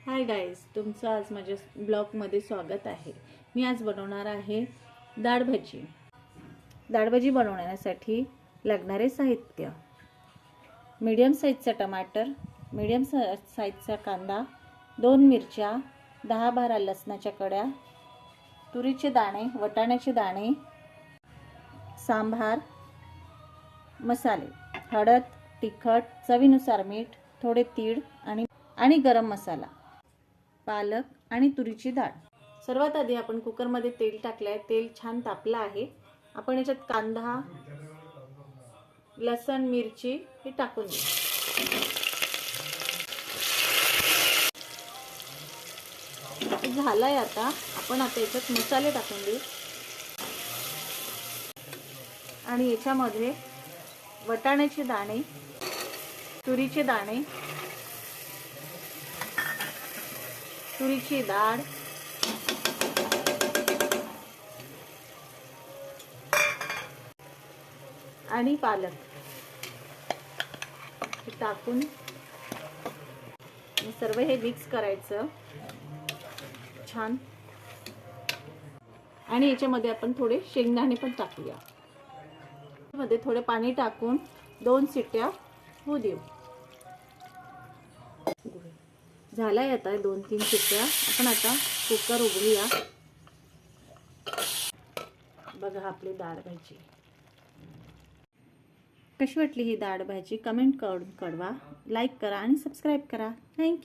Hi guys, तुमचं आज माझ्या ब्लॉगमध्ये स्वागत आहे। मी आज बनवणार आहे डाळ भाजी। डाळ भाजी बनवण्यासाठी लागणारे साहित्य: मीडियम साईजचा टमाटर, मीडियम साईजचा कांदा, 2 मिरच्या, 10-12 लसणाच्या कड्या, तुरीचे दाणे, वटाण्याचे दाणे, सांबार मसाले, हळद, तिखट, चवीनुसार मीठ, थोडे तीळ आणि गरम मसाला, पालक आणि तुरीची डाळ। सर्वात आधी आपण कुकरमध्ये तेल टाकले, तेल छान तापलं आहे। आपण याच्यात कांदा, लसण, मिरची हे टाकून देऊ। झालंय आता आपण याच्यात मसाले टाकून देऊ आणि याच्यामध्ये वटाण्याचे दाणे, तुरीचे दाणे, तुरीची डाळ आणि पालक हे टाकून सर्व हे मिक्स करायचं छान। आणि याच्यामध्ये आपण थोडे शेंगदाणे पण टाकूया। मध्ये थोडे पाणी टाकून 2 शिट्ट्या होऊ देऊ। झालाय आता 2-3 शिट्ट्या। आपण आता कुकर उघडूया। बघा आपली डाळ भाजी कशी वाटली। ही डाळ भाजी कमेंट करून कळवा, लाईक करा आणि सबस्क्राईब करा। थँक्यू।